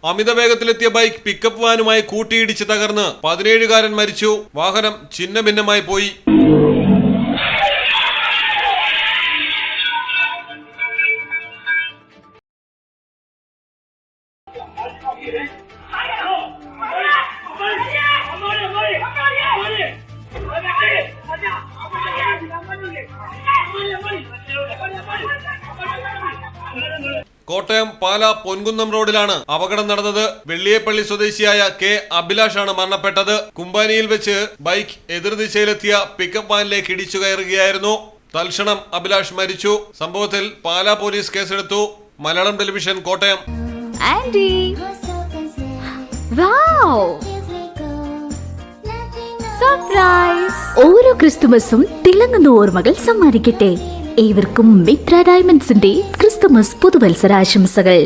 അമിത വേഗത്തിലെത്തിയ bike pickup വാനുമായി കൂട്ടിയിടിച്ച് തകർന്ന് 17-കാരൻ മരിച്ചു. വാഹനം ഛിന്നഭിന്നമായി പോയി. കോട്ടയം പാല പൊൻകുന്നം റോഡിലാണ് അപകടം നടന്നത്. വെള്ളിയേപ്പള്ളി സ്വദേശിയായ കെ അഭിലാഷാണ് മരണപ്പെട്ടത്. കുമ്പാനിയിൽ വെച്ച് ബൈക്ക് എതിർദിശയിലെത്തിയ പിക്കപ്പ് വാനിലേക്ക് ഇടിച്ചു കയറുകയായിരുന്നു. തൽക്ഷണം അഭിലാഷ് മരിച്ചു. സംഭവത്തിൽ പാല പോലീസ് കേസെടുത്തു. മലയാളം ടെലിവിഷൻ, കോട്ടയം. ഓരോ ക്രിസ്തുമസും തിളങ്ങുന്ന ഓർമ്മകൾ സമ്മാനിക്കട്ടെ. ഏവർക്കും മിത്ര ഡയമണ്ട്സിന്റെ ക്രിസ്തുമസ് പുതുവത്സരാശംസകൾ.